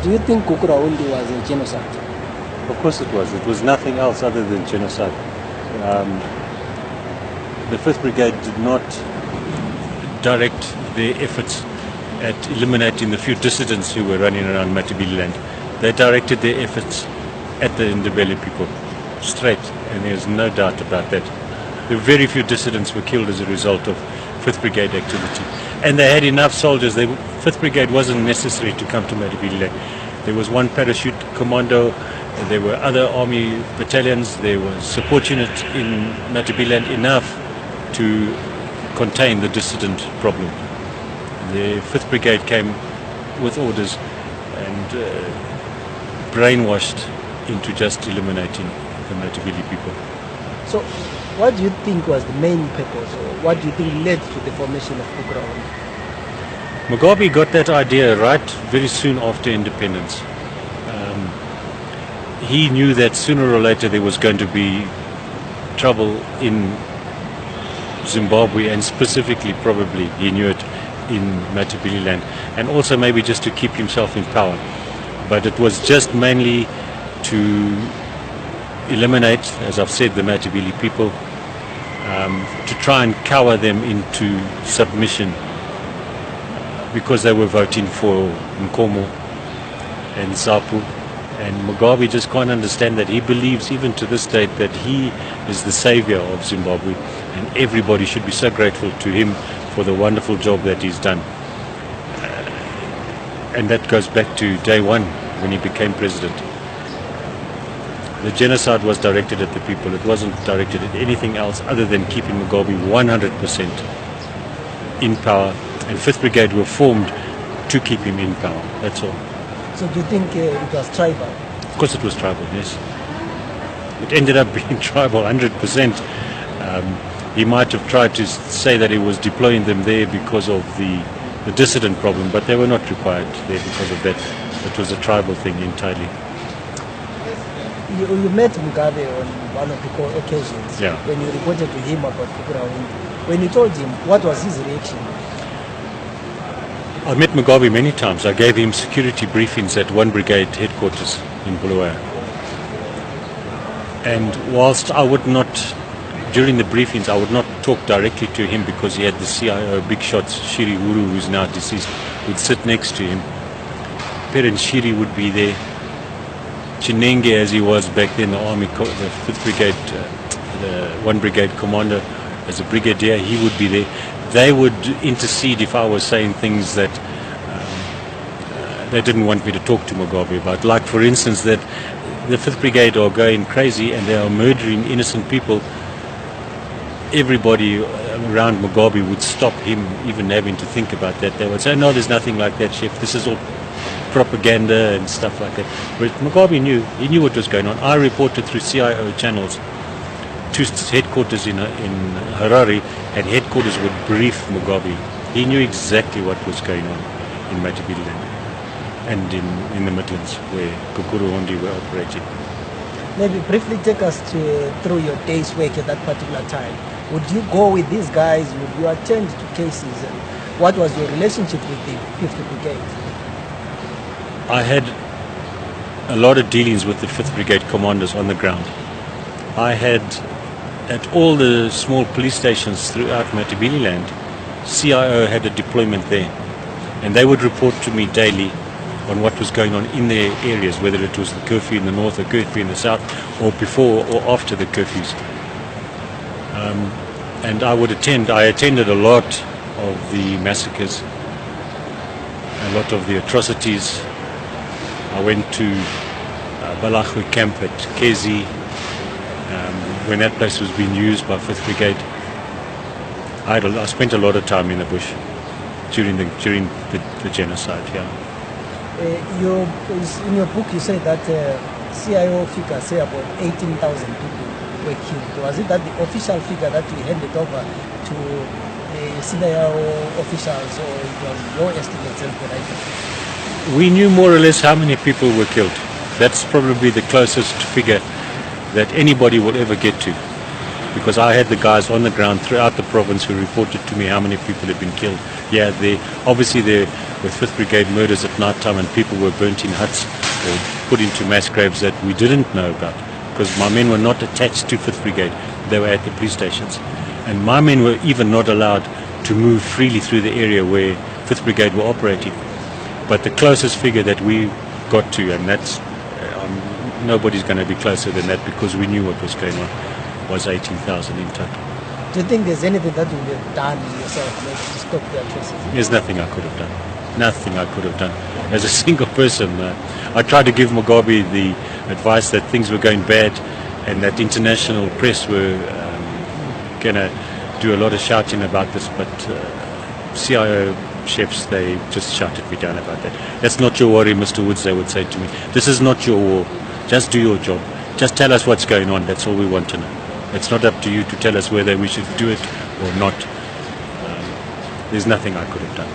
Do you think Gukurahundi was a genocide? Of course it was. It was nothing else other than genocide. The 5th Brigade did not direct their efforts at eliminating the few dissidents who were running around Matabeleland. They directed their efforts at the Ndebele people, straight, and there's no doubt about that. The very few dissidents were killed as a result of 5th Brigade activity. And they had enough soldiers. 5th Brigade wasn't necessary to come to Matabeleland. There was one parachute commando, there were other army battalions, there was support units in Matabeleland enough to contain the dissident problem. The 5th Brigade came with orders and brainwashed into just eliminating the Matabele people. So what do you think was the main purpose, or what do you think led to the formation of Gukurahundi? Mugabe got that idea right very soon after independence. He knew that sooner or later there was going to be trouble in Zimbabwe, and specifically probably he knew it in Matabeleland, and also maybe just to keep himself in power. But it was just mainly to eliminate, as I've said, the Matabele people, to try and cower them into submission, because they were voting for Nkomo and Zapu. And Mugabe just can't understand that. He believes even to this date that he is the savior of Zimbabwe, and everybody should be so grateful to him for the wonderful job that he's done. And that goes back to day one when he became president. The genocide was directed at the people. It wasn't directed at anything else other than keeping Mugabe 100% in power. And 5th Brigade were formed to keep him in power. That's all. So do you think it was tribal? Of course it was tribal, yes. It ended up being tribal 100%. He might have tried to say that he was deploying them there because of the dissident problem, but they were not required there because of that. It was a tribal thing entirely. You met Mugabe on one of the occasions, yeah, when you reported to him about Gukurahundi. When you told him, what was his reaction? I met Mugabe many times. I gave him security briefings at 1 Brigade headquarters in Bulawayo. And whilst I would not, during the briefings, I would not talk directly to him because he had the CIO big shots, Shiri Uru, who's now deceased, would sit next to him. Parent Shiri would be there. Chinenge, as he was back then, the army, the 5th Brigade, the 1 Brigade commander, as a brigadier, he would be there. They would intercede if I was saying things that they didn't want me to talk to Mugabe about. Like, for instance, that the 5th Brigade are going crazy and they are murdering innocent people. Everybody around Mugabe would stop him even having to think about that. They would say, no, there's nothing like that, Chef. This is all propaganda and stuff like that. But Mugabe knew. He knew what was going on. I reported through CIO channels to headquarters in Harare, and headquarters would brief Mugabe. He knew exactly what was going on in Matabeleland and in the Midlands where Gukurahundi were operating. Maybe briefly take us through your day's work at that particular time. Would you go with these guys? Would you attend to cases? And what was your relationship with the 5th Brigade? I had a lot of dealings with the 5th Brigade commanders on the ground. I had, at all the small police stations throughout Matabeleland, CIO had a deployment there, and they would report to me daily on what was going on in their areas, whether it was the curfew in the north or curfew in the south, or before or after the curfews. And I attended a lot of the massacres, a lot of the atrocities. I went to Balagwe camp at Kezi, when that place was being used by 5th Brigade. I spent a lot of time in the bush during the genocide. Yeah. In your book, you say that CIO figures say about 18,000 people were killed. Was it that the official figure that you handed over to CIO officials, or it was your estimates as the right? We knew more or less how many people were killed. That's probably the closest figure that anybody will ever get to. because I had the guys on the ground throughout the province who reported to me how many people had been killed. Yeah, obviously there were 5th Brigade murders at night time, and people were burnt in huts or put into mass graves that we didn't know about, because my men were not attached to 5th Brigade. They were at the police stations. And my men were even not allowed to move freely through the area where 5th Brigade were operating. But the closest figure that we got to, and that's nobody's going to be closer than that, because we knew what was going on, was 18,000 in total. Do you think there's anything that you would have done yourself maybe to stop the atrocities? There's nothing I could have done. Nothing I could have done. As a single person, I tried to give Mugabe the advice that things were going bad and that international press were going to do a lot of shouting about this, but CIO chefs, they just shouted me down about that. That's not your worry, Mr. Woods, they would say to me. This is not your war. Just do your job. Just tell us what's going on. That's all we want to know. It's not up to you to tell us whether we should do it or not. There's nothing I could have done.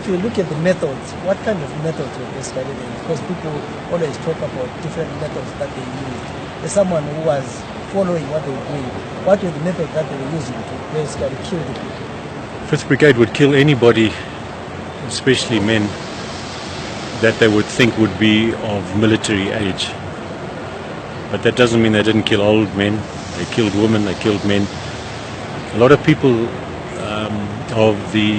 If you look at the methods, what kind of methods were they studying? Because people always talk about different methods that they used. As someone who was following what they were doing, what were the methods that they were using to basically kill the people? 5th Brigade would kill anybody, especially men, that they would think would be of military age. But that doesn't mean they didn't kill old men. They killed women, they killed men. A lot of people of the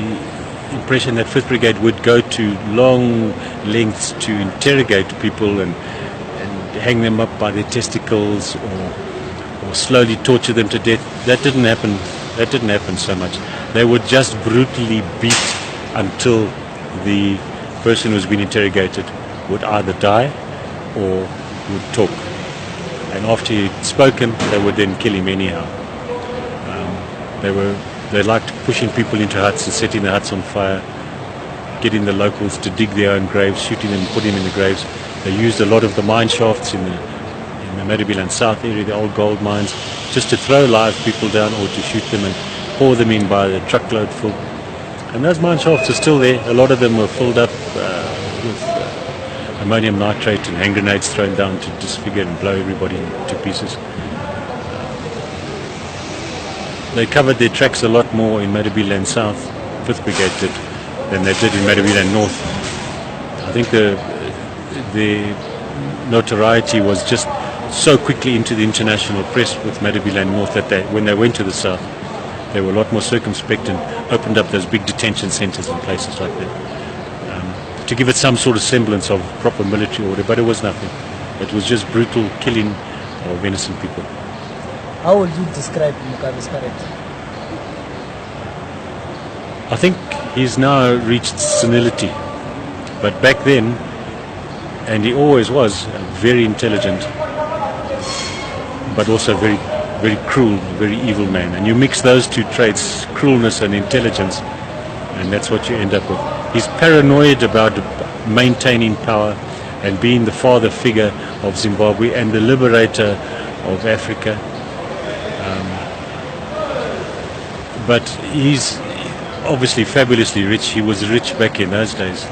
impression that 5th Brigade would go to long lengths to interrogate people and hang them up by their testicles or slowly torture them to death. That didn't happen. That didn't happen so much. They would just brutally beat until the person who's been interrogated would either die or would talk. And after he'd spoken, they would then kill him anyhow. They liked pushing people into huts and setting the huts on fire, getting the locals to dig their own graves, shooting them, putting them in the graves. They used a lot of the mine shafts in the Madibilan South area, the old gold mines, just to throw live people down or to shoot them and pour them in by the truckload full. And those mine shafts are still there. A lot of them were filled up with ammonium nitrate and hand grenades thrown down to disfigure and blow everybody to pieces. They covered their tracks a lot more in Madibilan South, 5th Brigade did, than they did in Madibilan North. I think the notoriety was just so quickly into the international press with Madibilan North that when they went to the south, they were a lot more circumspect and opened up those big detention centres and places like that to give it some sort of semblance of proper military order, but it was nothing. It was just brutal killing of innocent people. How would you describe Mugabe's character? I think he's now reached senility, but back then, and he always was, very intelligent, but also very, very cruel, very evil man. And you mix those two traits, cruelness and intelligence, and that's what you end up with. He's paranoid about maintaining power and being the father figure of Zimbabwe and the liberator of Africa. But he's obviously fabulously rich. He was rich back in those days.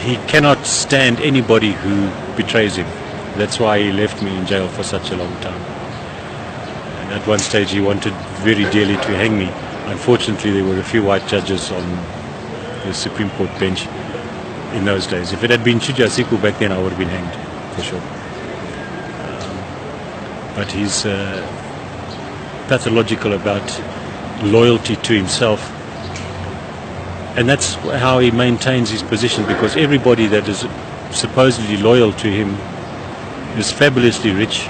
He cannot stand anybody who betrays him. That's why he left me in jail for such a long time. And at one stage he wanted very dearly to hang me. Unfortunately, there were a few white judges on the Supreme Court bench in those days. If it had been Chuja Siku back then, I would have been hanged, for sure. But he's pathological about loyalty to himself. And that's how he maintains his position, because everybody that is supposedly loyal to him is fabulously rich,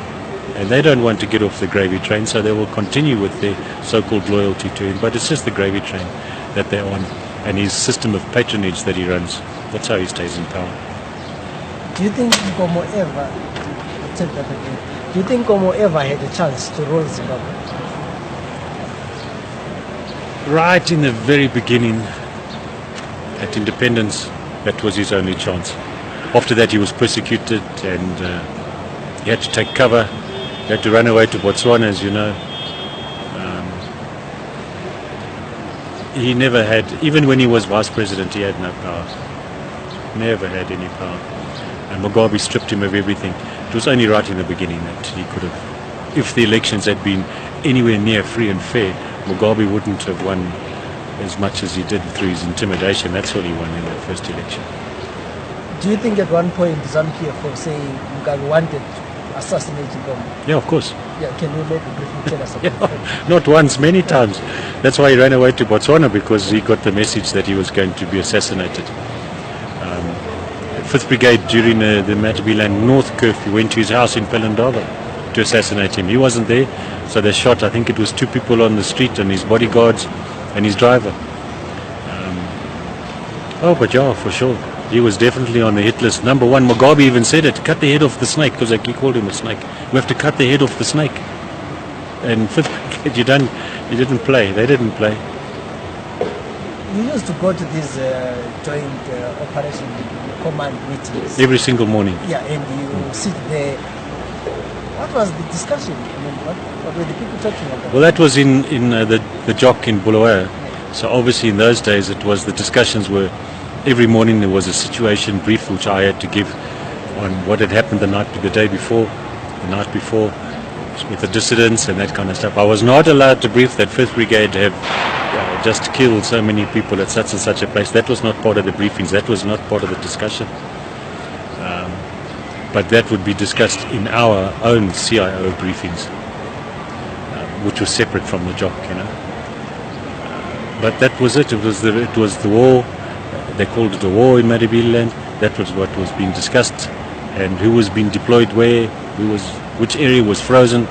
and they don't want to get off the gravy train, so they will continue with their so-called loyalty to him. But it's just the gravy train that they're on, and his system of patronage that he runs. That's how he stays in power. Do you think Nkomo ever, take that again, do you think Nkomo ever had a chance to rule Zimbabwe? Right in the very beginning, at independence, that was his only chance. After that he was persecuted and he had to take cover. He had to run away to Botswana, as you know. He never had, even when he was vice president, he had no power. Never had any power. And Mugabe stripped him of everything. It was only right in the beginning that he could have, if the elections had been anywhere near free and fair, Mugabe wouldn't have won as much as he did through his intimidation. That's all he won in the first election. Do you think at one point ZANU-PF was saying Mugabe wanted to assassinate him? Yeah, of course. Yeah, can you maybe briefly tell us about Yeah, that? not once, many times. That's why he ran away to Botswana, because he got the message that he was going to be assassinated. 5th Brigade during the Matabeleland North curfew went to his house in Pelindaba to assassinate him. He wasn't there, so they shot, I think it was 2 people on the street, and his bodyguards and his driver. But yeah, for sure. He was definitely on the hit list. Number 1, Mugabe even said it, cut the head off the snake, because he called him a snake. We have to cut the head off the snake. And 5th Brigade, you didn't play. They didn't play. You used to go to these joint operation command meetings. Every single morning. Yeah, and you sit there. What was the discussion? I mean, what were the people talking about? Well, that was in the Jock in Bulawayo. So obviously in those days it was, the discussions were, every morning there was a situation brief which I had to give on what had happened the night before, with the dissidents and that kind of stuff. I was not allowed to brief that 5th Brigade have just killed so many people at such and such a place. That was not part of the briefings. That was not part of the discussion. But that would be discussed in our own CIO briefings, which was separate from the Jock, But that was it. It was the war. They called it a war in Matabeleland. That was what was being discussed, and who was being deployed where, which area was frozen,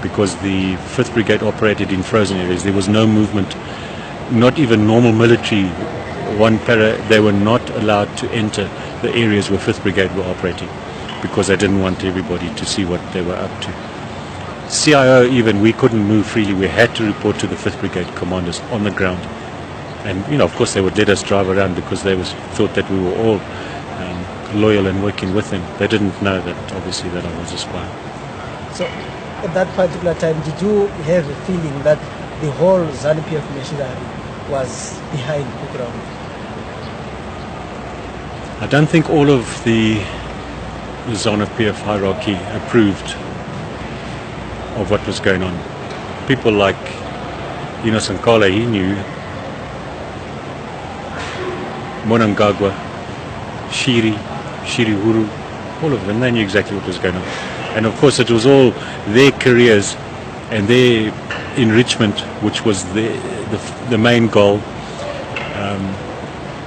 because the 5th Brigade operated in frozen areas. There was no movement, not even normal military. They were not allowed to enter the areas where 5th Brigade were operating, because they didn't want everybody to see what they were up to. CIO even, we couldn't move freely. We had to report to the 5th Brigade commanders on the ground. And, of course, they would let us drive around because they thought that we were all loyal and working with them. They didn't know that, obviously, that I was a spy. So, at that particular time, did you have a feeling that the whole ZANU-PF machinery was behind Gukurahundi? I don't think all of the ZANU-PF hierarchy approved of what was going on. People like Sankala, he knew. Monangagwa, Shiri Huru, all of them, they knew exactly what was going on. And of course it was all their careers and their enrichment which was the main goal.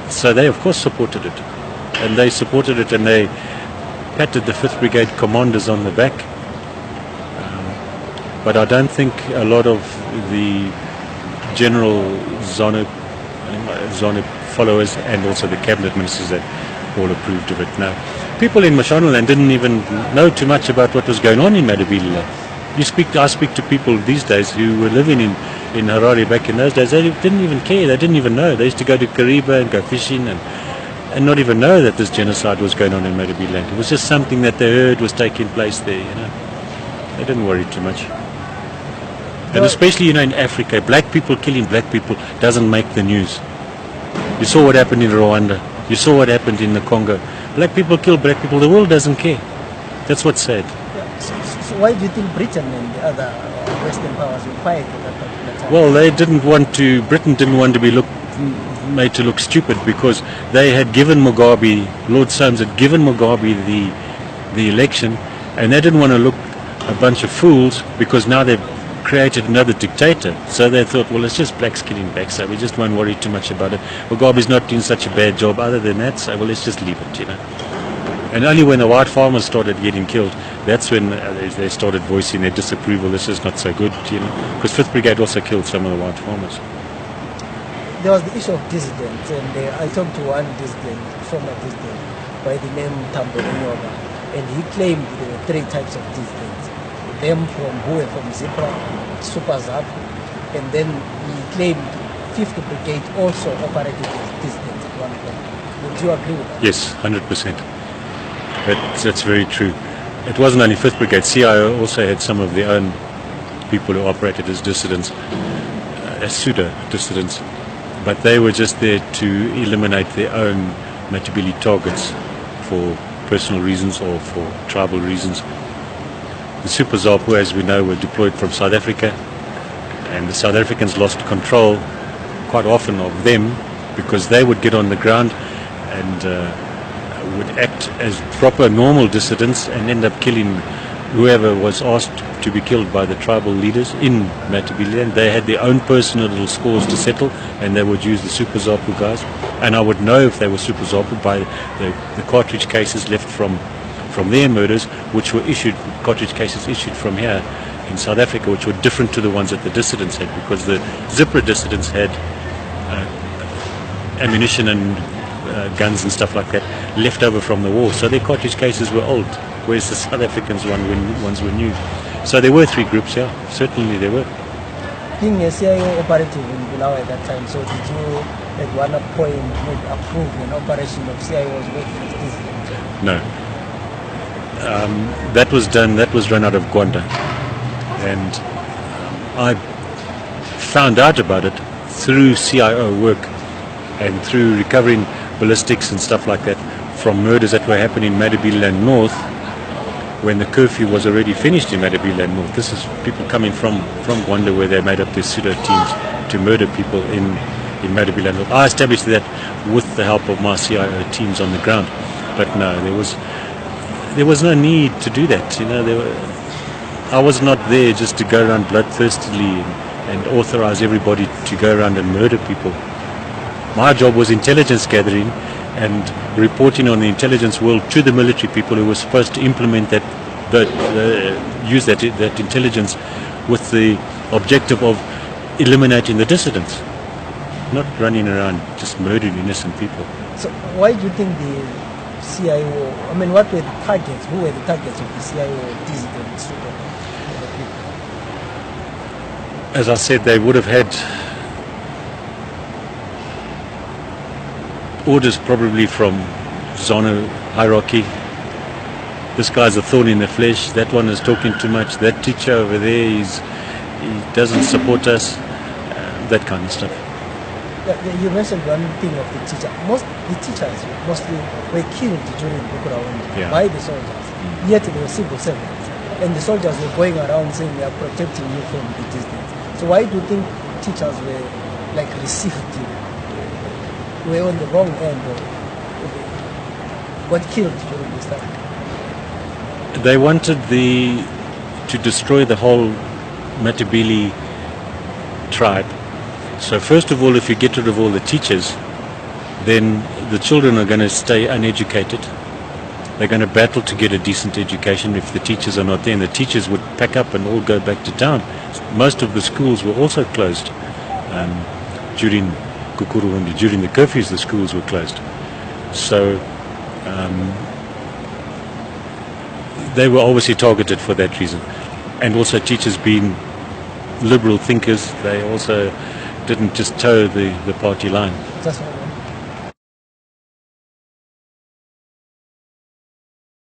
So they of course supported it. And they supported it, and they patted the 5th Brigade commanders on the back. But I don't think a lot of the general ZANU followers and also the cabinet ministers that all approved of it. Now, people in Mashonaland didn't even know too much about what was going on in Matabeleland. I speak to people these days who were living in Harare back in those days. They didn't even care. They didn't even know. They used to go to Kariba and go fishing and not even know that this genocide was going on in Matabeleland. It was just something that they heard was taking place there. They didn't worry too much. And especially, in Africa, black people killing black people doesn't make the news. You saw what happened in Rwanda. You saw what happened in the Congo. Black people kill black people. The world doesn't care. That's what's sad. Yeah. So why do you think Britain and the other Western powers were quiet at that particular time? Well, Britain didn't want to be made to look stupid, because they had given Mugabe, Lord Soames had given Mugabe the election, and they didn't want to look a bunch of fools, because now they've created another dictator. So they thought, well, it's just blacks killing blacks, so we just won't worry too much about it. Mugabe's not doing such a bad job other than that, so well, let's just leave it, And only when the white farmers started getting killed, that's when they started voicing their disapproval. This is not so good, because 5th Brigade also killed some of the white farmers. There was the issue of dissidents, and I talked to one dissident, former dissident, by the name Tambo Nyoba, and he claimed there were 3 types of dissidents. Them who were from Zipra, Super Zap, and then he claimed 5th Brigade also operated as dissidents at one point. Would you agree with that? Yes, 100%. That's very true. It wasn't only 5th Brigade. CIO also had some of their own people who operated as dissidents, as pseudo-dissidents. But they were just there to eliminate their own Matabele targets for personal reasons or for tribal reasons. The Super Zapu, as we know, were deployed from South Africa, and the South Africans lost control quite often of them because they would get on the ground and would act as proper normal dissidents and end up killing whoever was asked to be killed by the tribal leaders in Matabeleland. They had their own personal little scores to settle, and they would use the Super Zapu guys. And I would know if they were Super Zapu by the cartridge cases left from their murders, which were cartridge cases issued from here in South Africa, which were different to the ones that the dissidents had, because the Zipra dissidents had ammunition and guns and stuff like that left over from the war. So their cartridge cases were old, whereas the South Africans ones were new. So there were three groups, yeah, certainly there were. Being a CIO operative in Bulawayo at that time, so did you at one point maybe approve an operation of CIOs working with dissidents? No. That was run out of Gwanda, and I found out about it through CIO work and through recovering ballistics and stuff like that from murders that were happening in Matabeleland North when the curfew was already finished in Matabeleland North. This is people coming from Gwanda, where they made up their pseudo teams to murder people in Matabeleland North. I established that with the help of my CIO teams on the ground, but no, there was no need to do that. I was not there just to go around bloodthirstily and authorize everybody to go around and murder people. My job was intelligence gathering and reporting on the intelligence world to the military people who were supposed to implement use that intelligence with the objective of eliminating the dissidents, not running around just murdering innocent people. So why do you think the CIO, what were the targets? Who were the targets of the CIO dissidents? As I said, they would have had orders probably from Zanu hierarchy. This guy's a thorn in the flesh. That one is talking too much. That teacher over there, he doesn't support us. That kind of stuff. You mentioned one thing of the teacher. The teachers mostly were killed during Gukurahundi by the soldiers. Yet they were civil servants, and the soldiers were going around saying they are protecting you from the distance. So why do you think teachers were received? Were on the wrong end of what killed during this time? They wanted to destroy the whole Matabele tribe. So first of all, if you get rid of all the teachers, then the children are going to stay uneducated. They're going to battle to get a decent education if the teachers are not there, and the teachers would pack up and all go back to town. Most of the schools were also closed during Gukurahundi. During the curfews, the schools were closed. So they were obviously targeted for that reason. And also teachers being liberal thinkers, they also didn't just toe the party line. That's